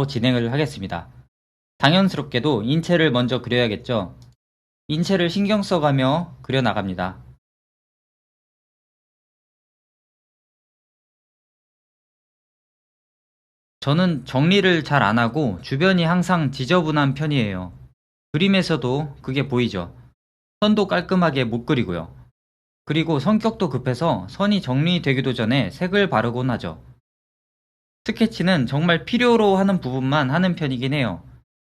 진행을 하겠습니다. 당연스럽게도 인체를 먼저 그려야겠죠. 인체를 신경 써가며 그려나갑니다. 저는 정리를 잘 안하고 주변이 항상 지저분한 편이에요. 그림에서도 그게 보이죠. 선도 깔끔하게 못 그리고요. 그리고 성격도 급해서 선이 정리되기도 전에 색을 바르곤 하죠. 스케치는 정말 필요로 하는 부분만 하는 편이긴 해요.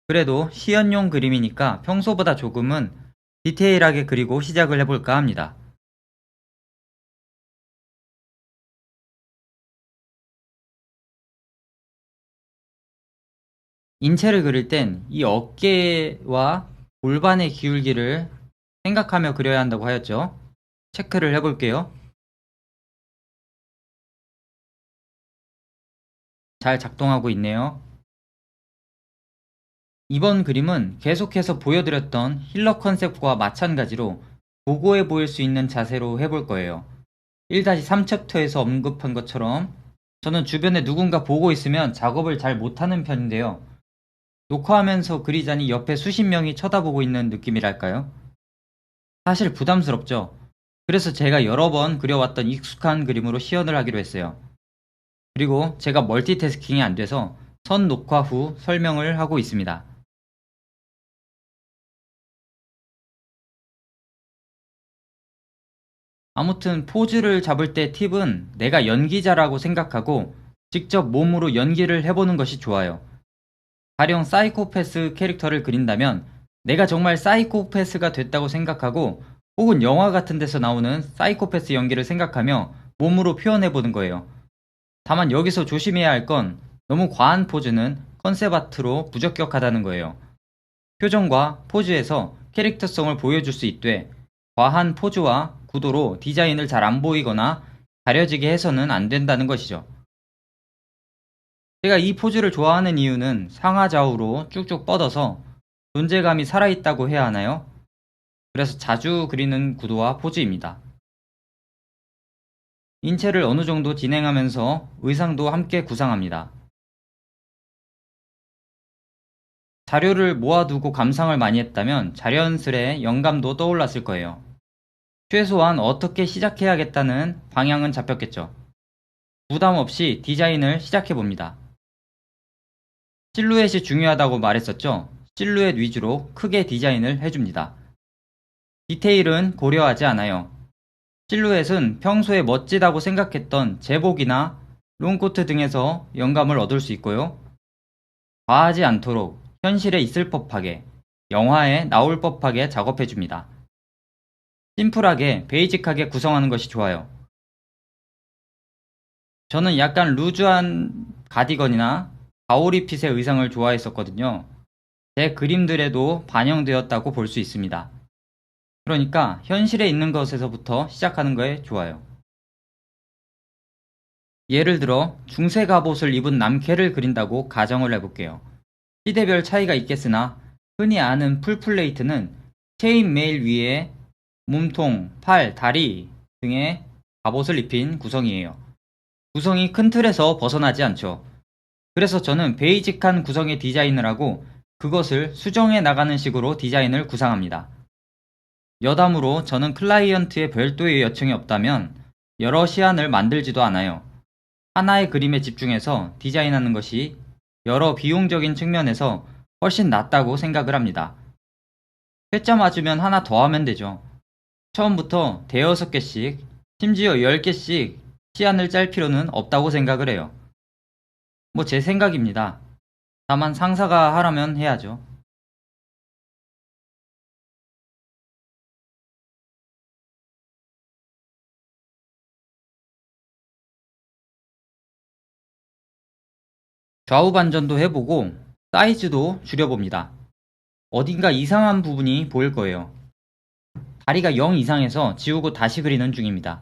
그래도 시연용 그림이니까 평소보다 조금은 디테일하게 그리고 시작을 해볼까 합니다. 인체를 그릴 땐 이 어깨와 골반의 기울기를 생각하며 그려야 한다고 하였죠. 체크를 해볼게요. 잘 작동하고 있네요. 이번 그림은 계속해서 보여드렸던 힐러 컨셉과 마찬가지로 고고해 보일 수 있는 자세로 해볼 거예요. 1-3챕터에서 언급한 것처럼 저는 주변에 누군가 보고 있으면 작업을 잘 못하는 편인데요. 녹화하면서 그리자니 옆에 수십 명이 쳐다보고 있는 느낌이랄까요? 사실 부담스럽죠. 그래서 제가 여러 번 그려왔던 익숙한 그림으로 시연을 하기로 했어요. 그리고 제가 멀티태스킹이 안 돼서 선 녹화 후 설명을 하고 있습니다. 아무튼 포즈를 잡을 때 팁은 내가 연기자라고 생각하고 직접 몸으로 연기를 해보는 것이 좋아요. 가령 사이코패스 캐릭터를 그린다면 내가 정말 사이코패스가 됐다고 생각하고 혹은 영화 같은 데서 나오는 사이코패스 연기를 생각하며 몸으로 표현해보는 거예요. 다만 여기서 조심해야 할 건 너무 과한 포즈는 컨셉 아트로 부적격하다는 거예요. 표정과 포즈에서 캐릭터성을 보여줄 수 있되 과한 포즈와 구도로 디자인을 잘 안 보이거나 가려지게 해서는 안 된다는 것이죠. 제가 이 포즈를 좋아하는 이유는 상하좌우로 쭉쭉 뻗어서 존재감이 살아있다고 해야 하나요? 그래서 자주 그리는 구도와 포즈입니다. 인체를 어느 정도 진행하면서 의상도 함께 구상합니다. 자료를 모아두고 감상을 많이 했다면 자연스레 영감도 떠올랐을 거예요. 최소한 어떻게 시작해야겠다는 방향은 잡혔겠죠. 부담 없이 디자인을 시작해봅니다. 실루엣이 중요하다고 말했었죠. 실루엣 위주로 크게 디자인을 해줍니다. 디테일은 고려하지 않아요. 실루엣은 평소에 멋지다고 생각했던 제복이나 롱코트 등에서 영감을 얻을 수 있고요. 과하지 않도록 현실에 있을 법하게, 영화에 나올 법하게 작업해줍니다. 심플하게, 베이직하게 구성하는 것이 좋아요. 저는 약간 루즈한 가디건이나 가오리핏의 의상을 좋아했었거든요. 제 그림들에도 반영되었다고 볼 수 있습니다. 그러니까 현실에 있는 것에서부터 시작하는 거에 좋아요. 예를 들어 중세 갑옷을 입은 남캐를 그린다고 가정을 해볼게요. 시대별 차이가 있겠으나 흔히 아는 풀플레이트는 체인메일 위에 몸통, 팔, 다리 등의 갑옷을 입힌 구성이에요. 구성이 큰 틀에서 벗어나지 않죠. 그래서 저는 베이직한 구성의 디자인을 하고 그것을 수정해 나가는 식으로 디자인을 구상합니다. 여담으로 저는 클라이언트에 별도의 요청이 없다면 여러 시안을 만들지도 않아요. 하나의 그림에 집중해서 디자인하는 것이 여러 비용적인 측면에서 훨씬 낫다고 생각을 합니다. 회자 맞으면 하나 더 하면 되죠. 처음부터 대여섯 개씩, 심지어 10개씩 시안을 짤 필요는 없다고 생각을 해요. 뭐 제 생각입니다. 다만 상사가 하라면 해야죠. 좌우 반전도 해보고 사이즈도 줄여봅니다. 어딘가 이상한 부분이 보일 거예요. 다리가 0 이상해서 지우고 다시 그리는 중입니다.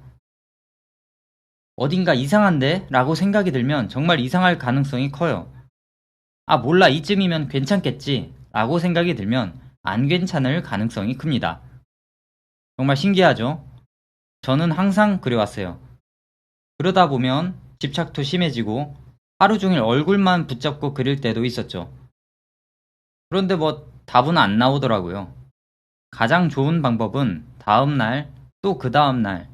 어딘가 이상한데? 라고 생각이 들면 정말 이상할 가능성이 커요. 아, 몰라, 이쯤이면 괜찮겠지. 라고 생각이 들면 안 괜찮을 가능성이 큽니다. 정말 신기하죠? 저는 항상 그래왔어요. 그러다 보면 집착도 심해지고 하루 종일 얼굴만 붙잡고 그릴 때도 있었죠. 그런데 답은 안 나오더라고요. 가장 좋은 방법은 다음날, 또 그 다음날,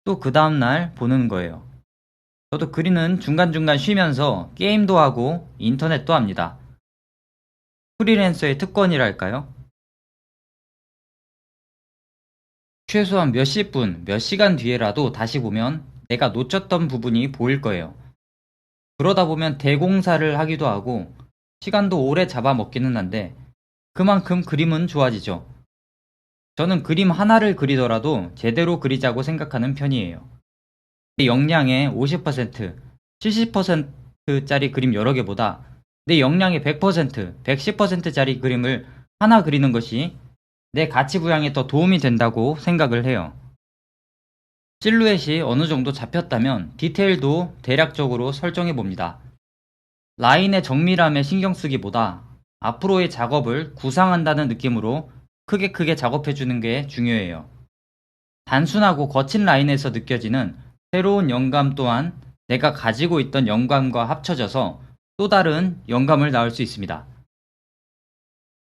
또 그 다음날 보는 거예요. 저도 그리는 중간중간 쉬면서 게임도 하고 인터넷도 합니다. 프리랜서의 특권이랄까요? 최소한 몇십 분, 몇 시간 뒤에라도 다시 보면 내가 놓쳤던 부분이 보일 거예요. 그러다 보면 대공사를 하기도 하고 시간도 오래 잡아먹기는 한데 그만큼 그림은 좋아지죠. 저는 그림 하나를 그리더라도 제대로 그리자고 생각하는 편이에요. 내 역량의 50%, 70%짜리 그림 여러 개보다 내 역량의 100%, 110%짜리 그림을 하나 그리는 것이 내 가치 부양에 더 도움이 된다고 생각을 해요. 실루엣이 어느 정도 잡혔다면 디테일도 대략적으로 설정해 봅니다. 라인의 정밀함에 신경 쓰기보다 앞으로의 작업을 구상한다는 느낌으로 크게 작업해 주는 게 중요해요. 단순하고 거친 라인에서 느껴지는 새로운 영감 또한 내가 가지고 있던 영감과 합쳐져서 또 다른 영감을 낳을 수 있습니다.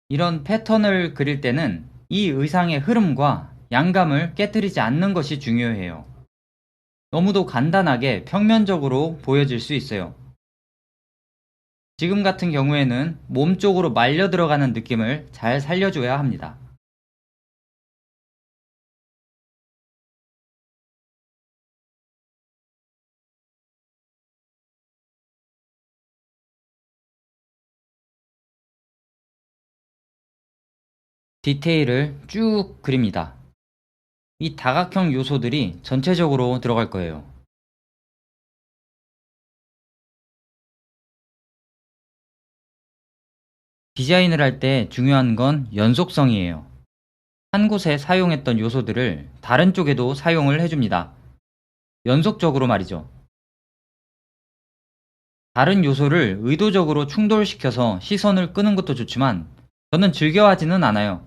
이런 패턴을 그릴 때는 이 의상의 흐름과 양감을 깨뜨리지 않는 것이 중요해요. 너무도 간단하게 평면적으로 보여질 수 있어요. 지금 같은 경우에는 몸 쪽으로 말려 들어가는 느낌을 잘 살려줘야 합니다. 디테일을 쭉 그립니다. 이 다각형 요소들이 전체적으로 들어갈 거예요. 디자인을 할 때 중요한 건 연속성이에요. 한 곳에 사용했던 요소들을 다른 쪽에도 사용을 해줍니다. 연속적으로 말이죠. 다른 요소를 의도적으로 충돌시켜서 시선을 끄는 것도 좋지만 저는 즐겨하지는 않아요.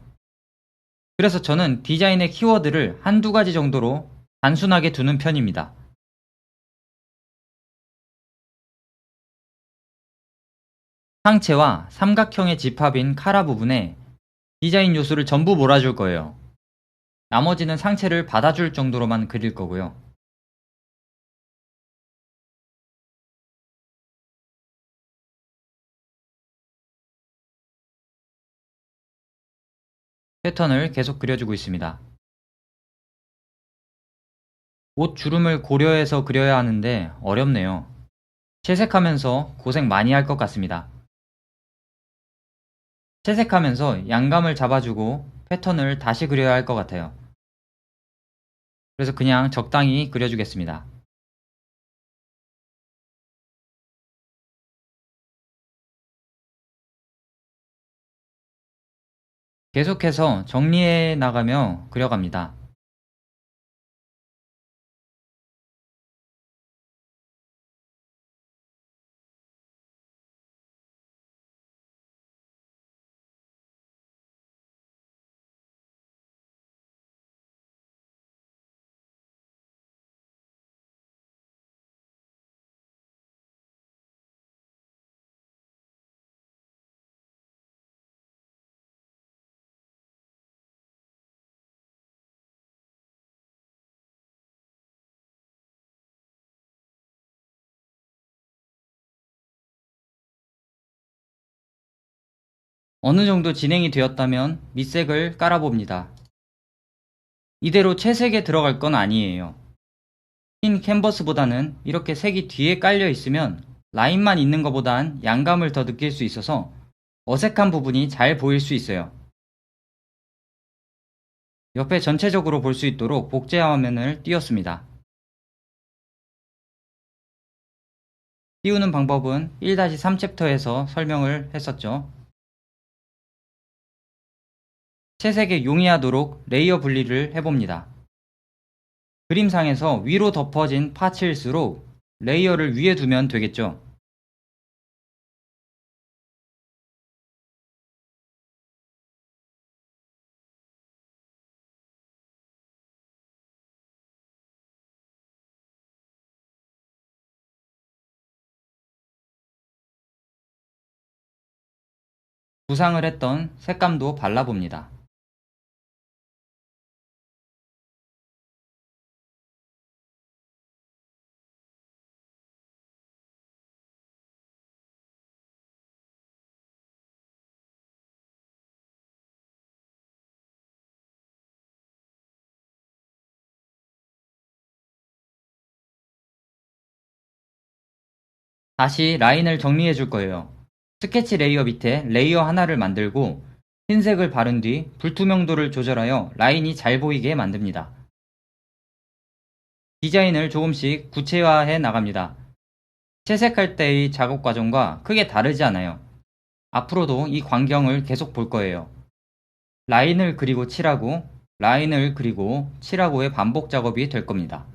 그래서 저는 디자인의 키워드를 한두 가지 정도로 단순하게 두는 편입니다. 상체와 삼각형의 집합인 카라 부분에 디자인 요소를 전부 몰아줄 거예요. 나머지는 상체를 받아줄 정도로만 그릴 거고요. 패턴을 계속 그려주고 있습니다. 옷 주름을 고려해서 그려야 하는데 어렵네요. 채색하면서 고생 많이 할 것 같습니다. 채색하면서 양감을 잡아주고 패턴을 다시 그려야 할 것 같아요. 그래서 그냥 적당히 그려주겠습니다. 계속해서 정리해 나가며 그려갑니다. 어느 정도 진행이 되었다면 밑색을 깔아봅니다. 이대로 채색에 들어갈 건 아니에요. 흰 캔버스보다는 이렇게 색이 뒤에 깔려 있으면 라인만 있는 것보단 양감을 더 느낄 수 있어서 어색한 부분이 잘 보일 수 있어요. 옆에 전체적으로 볼 수 있도록 복제 화면을 띄웠습니다. 띄우는 방법은 1-3 챕터에서 설명을 했었죠. 채색에 용이하도록 레이어 분리를 해봅니다. 그림상에서 위로 덮어진 파츠일수록 레이어를 위에 두면 되겠죠. 구상을 했던 색감도 발라봅니다. 다시 라인을 정리해 줄 거예요. 스케치 레이어 밑에 레이어 하나를 만들고 흰색을 바른 뒤 불투명도를 조절하여 라인이 잘 보이게 만듭니다. 디자인을 조금씩 구체화해 나갑니다. 채색할 때의 작업 과정과 크게 다르지 않아요. 앞으로도 이 광경을 계속 볼 거예요. 라인을 그리고 칠하고, 라인을 그리고 칠하고의 반복 작업이 될 겁니다.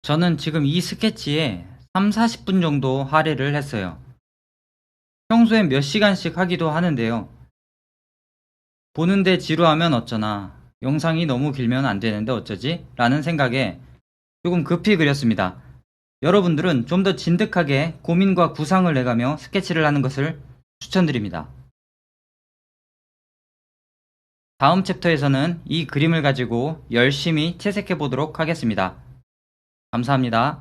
저는 지금 이 스케치에 3, 40분 정도 할애를 했어요. 평소엔 몇 시간씩 하기도 하는데요. 보는데 지루하면 어쩌나, 영상이 너무 길면 안 되는데 어쩌지? 라는 생각에 조금 급히 그렸습니다. 여러분들은 좀 더 진득하게 고민과 구상을 내가며 스케치를 하는 것을 추천드립니다. 다음 챕터에서는 이 그림을 가지고 열심히 채색해 보도록 하겠습니다. 감사합니다.